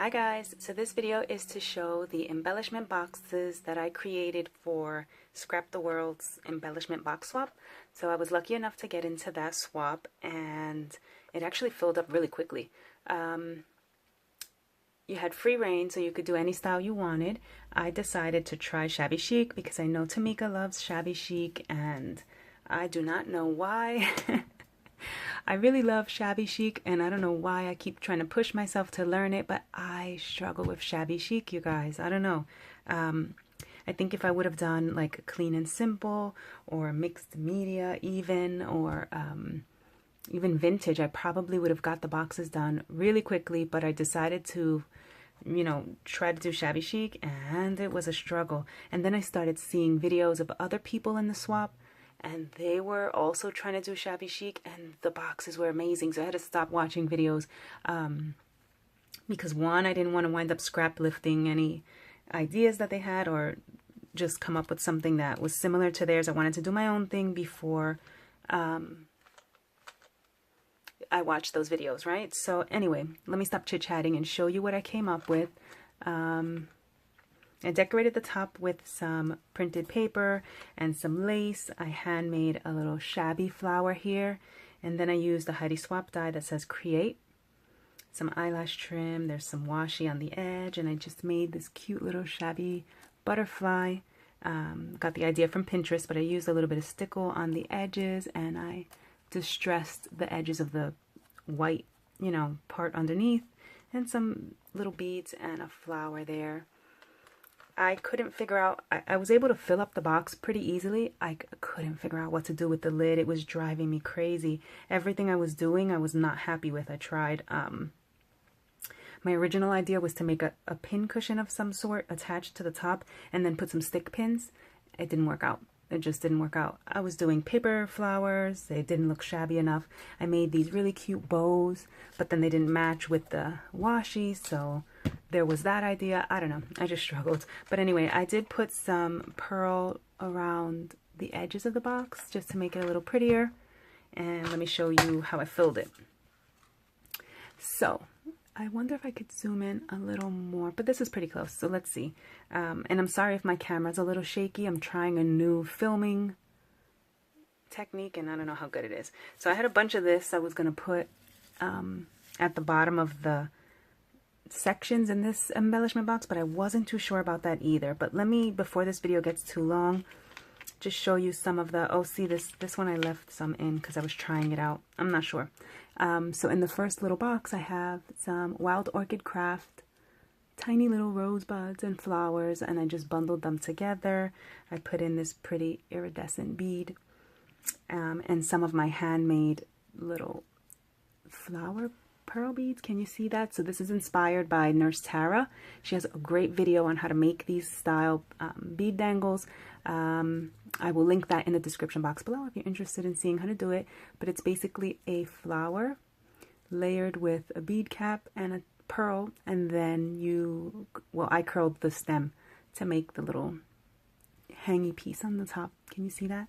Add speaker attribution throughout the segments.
Speaker 1: Hi guys, so this video is to show the embellishment boxes that I created for Scrapdaworld's embellishment box swap. So I was lucky enough to get into that swap and it actually filled up really quickly. You had free reign, so you could do any style you wanted. I decided to try shabby chic because I know Tamika loves shabby chic and I do not know why. I really love shabby chic and I don't know why I keep trying to push myself to learn it, but I struggle with shabby chic, you guys. I don't know. I think if I would have done like clean and simple or mixed media even, or even vintage, I probably would have got the boxes done really quickly, but I decided to, you know, try to do shabby chic and it was a struggle. And then I started seeing videos of other people in the swap and they were also trying to do shabby chic and the boxes were amazing. So I had to stop watching videos because one, I didn't want to wind up scrap lifting any ideas that they had or just come up with something that was similar to theirs. I wanted to do my own thing before I watched those videos, right? So anyway, let me stop chit-chatting and show you what I came up with. I decorated the top with some printed paper and some lace. I handmade a little shabby flower here. And then I used the Heidi Swap die that says Create. Some eyelash trim. There's some washi on the edge. And I just made this cute little shabby butterfly. Got the idea from Pinterest, but I used a little bit of stickle on the edges. And I distressed the edges of the white, you know, part underneath. And some little beads and a flower there. I couldn't figure out, I was able to fill up the box pretty easily. I couldn't figure out what to do with the lid. It was driving me crazy. Everything I was doing, I was not happy with. I tried, my original idea was to make a pin cushion of some sort attached to the top and then put some stick pins. It didn't work out. It just didn't work out. I was doing paper flowers. They didn't look shabby enough. I made these really cute bows, but then they didn't match with the washi, so there was that idea. I don't know. I just struggled. But anyway, I did put some pearl around the edges of the box just to make it a little prettier. And let me show you how I filled it. So I wonder if I could zoom in a little more, but this is pretty close. So let's see. And I'm sorry if my camera's a little shaky. I'm trying a new filming technique and I don't know how good it is. So I had a bunch of this I was going to put at the bottom of the sections in this embellishment box, but I wasn't too sure about that either. But let me, before this video gets too long, just show you some of the, oh, see this one I left some in because I was trying it out. I'm not sure. So in the first little box I have some Wild Orchid Craft, tiny little rosebuds and flowers, and I just bundled them together. I put in this pretty iridescent bead and some of my handmade little flower pearl beads. Can you see that? So this is inspired by Nurse Tara. She has a great video on how to make these style bead dangles. I will link that in the description box below if you're interested in seeing how to do it. But it's basically a flower layered with a bead cap and a pearl, and then you, well, I curled the stem to make the little hangy piece on the top. Can you see that?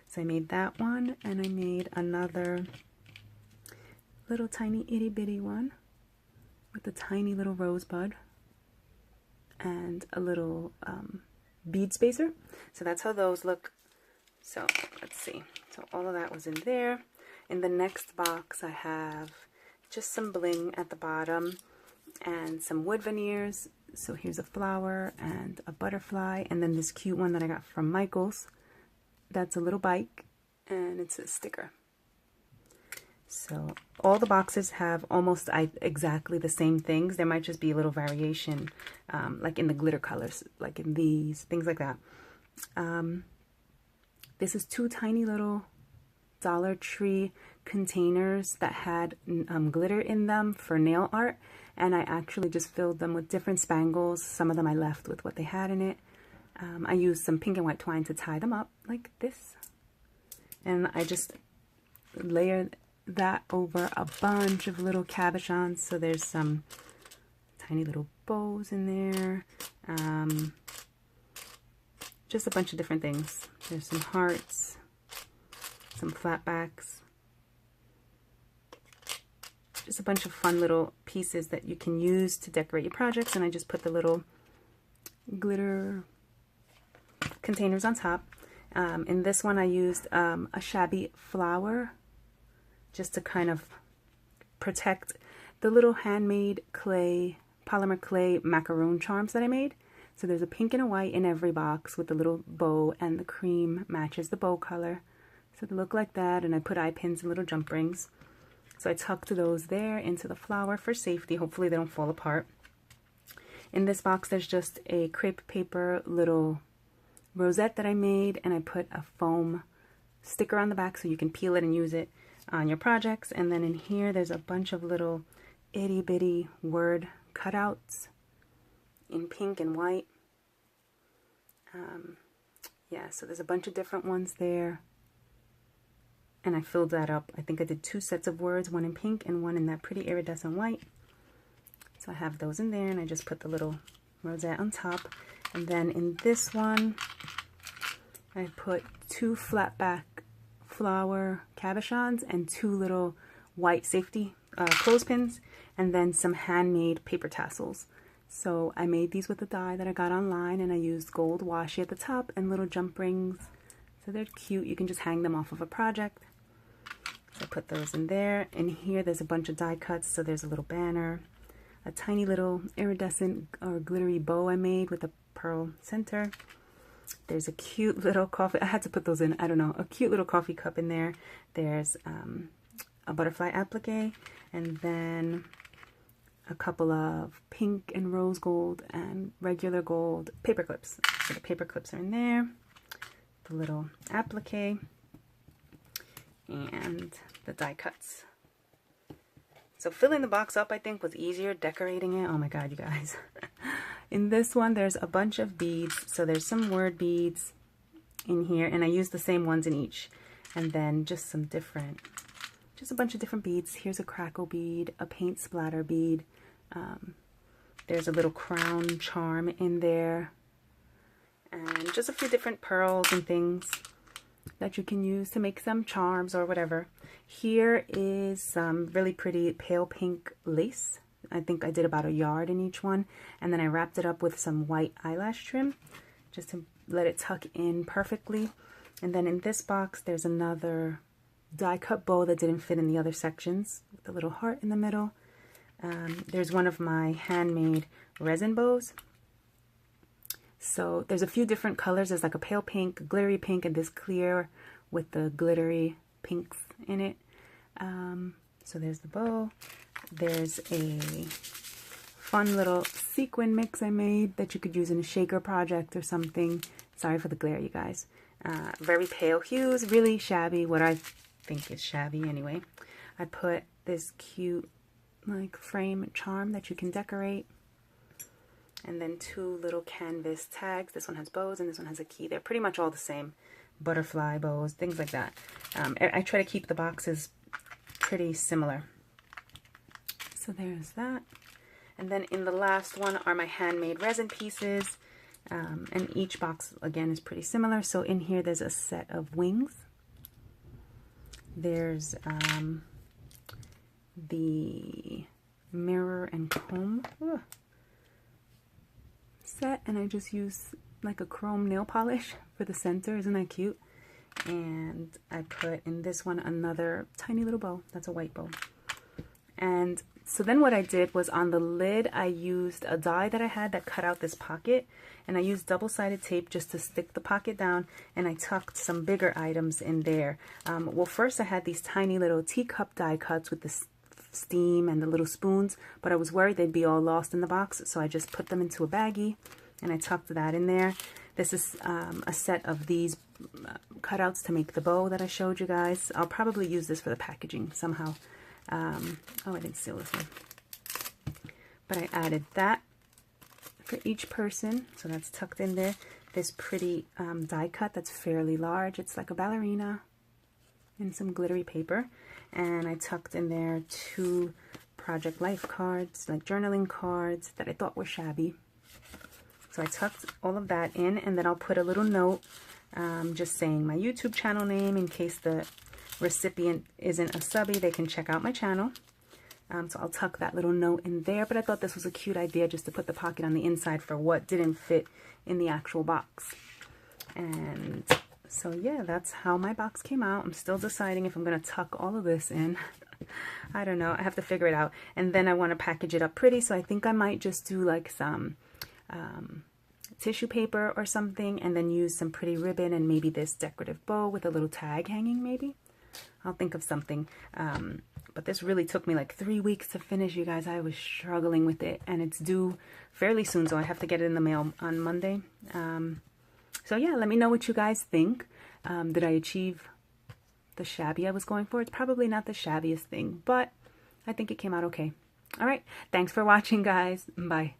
Speaker 1: So I made that one, and I made another little tiny itty bitty one with a tiny little rosebud and a little bead spacer. So that's how those look. So let's see. So all of that was in there. In the next box I have just some bling at the bottom and some wood veneers. So here's a flower and a butterfly, and then this cute one that I got from Michael's. That's a little bike and it's a sticker. So all the boxes have almost exactly the same things. There might just be a little variation, like in the glitter colors, like in these, things like that. This is two tiny little Dollar Tree containers that had glitter in them for nail art. And I actually just filled them with different spangles. Some of them I left with what they had in it. I used some pink and white twine to tie them up like this. And I just layered that over a bunch of little cabochons. So there's some tiny little bows in there, just a bunch of different things. There's some hearts, some flat backs, just a bunch of fun little pieces that you can use to decorate your projects. And I just put the little glitter containers on top. In this one I used a shabby flower just to kind of protect the little handmade clay, polymer clay macaroon charms that I made. So there's a pink and a white in every box with the little bow, and the cream matches the bow color. So they look like that, and I put eye pins and little jump rings. So I tucked those there into the flower for safety. Hopefully they don't fall apart. In this box there's just a crepe paper little rosette that I made, and I put a foam sticker on the back so you can peel it and use it on your projects. And then in here there's a bunch of little itty bitty word cutouts in pink and white. Yeah, so there's a bunch of different ones there, and I filled that up. I think I did 2 sets of words, one in pink and one in that pretty iridescent white. So I have those in there, and I just put the little rosette on top. And then in this one I put 2 flat back flower cabochons and 2 little white safety clothespins, and then some handmade paper tassels. So I made these with the die that I got online, and I used gold washi at the top and little jump rings. So they're cute. You can just hang them off of a project. So I put those in there. In here there's a bunch of die cuts. So there's a little banner, a tiny little iridescent or glittery bow I made with a pearl center. There's a cute little coffee, I had to put those in, I don't know, a cute little coffee cup in there. There's a butterfly applique, and then a couple of pink and rose gold and regular gold paper clips. So the paper clips are in there, the little applique, and the die cuts. So filling the box up, I think, was easier. Decorating it, oh my god, you guys. In this one there's a bunch of beads. So there's some word beads in here, and I used the same ones in each. And then just a bunch of different beads. Here's a crackle bead, a paint splatter bead. There's a little crown charm in there, and just a few different pearls and things that you can use to make some charms or whatever. Here is some really pretty pale pink lace. I think I did about 1 yard in each one, and then I wrapped it up with some white eyelash trim just to let it tuck in perfectly. And then in this box there's another die cut bow that didn't fit in the other sections with a little heart in the middle. There's one of my handmade resin bows. So there's a few different colors. There's like a pale pink, a glittery pink, and this clear with the glittery pinks in it. So there's the bow. There's a fun little sequin mix I made that you could use in a shaker project or something. Sorry for the glare, you guys. Very pale hues, really shabby, what I think is shabby anyway. I put this cute like frame charm that you can decorate, and then 2 little canvas tags. This one has bows and this one has a key. They're pretty much all the same. Butterfly bows, things like that. I try to keep the boxes pretty similar. So there's that. And then in the last one are my handmade resin pieces, and each box again is pretty similar. So in here there's a set of wings. There's the mirror and comb set, and I just use like a chrome nail polish for the center. Isn't that cute? And I put in this one another tiny little bow. That's a white bow. And so then what I did was on the lid I used a die that I had that cut out this pocket, and I used double-sided tape just to stick the pocket down, and I tucked some bigger items in there. Well, first I had these tiny little teacup die cuts with the steam and the little spoons, but I was worried they'd be all lost in the box, so I just put them into a baggie and I tucked that in there. This is a set of these cutouts to make the bow that I showed you guys. I'll probably use this for the packaging somehow. Oh, I didn't seal this one. But I added that for each person, so that's tucked in there. This pretty die cut that's fairly large. It's like a ballerina and some glittery paper. And I tucked in there 2 project life cards, like journaling cards that I thought were shabby. So I tucked all of that in, and then I'll put a little note just saying my YouTube channel name in case the recipient isn't a subby. They can check out my channel. So I'll tuck that little note in there, but I thought this was a cute idea just to put the pocket on the inside for what didn't fit in the actual box. And so yeah, that's how my box came out. I'm still deciding if I'm going to tuck all of this in. I don't know. I have to figure it out. And then I want to package it up pretty, so I think I might just do like some tissue paper or something, and then use some pretty ribbon and maybe this decorative bow with a little tag hanging maybe. I'll think of something. But this really took me like 3 weeks to finish, you guys. I was struggling with it, and it's due fairly soon, so I have to get it in the mail on Monday. So yeah, let me know what you guys think. Did I achieve the shabby I was going for? It's probably not the shabbiest thing, but I think it came out okay. All right, thanks for watching, guys. Bye.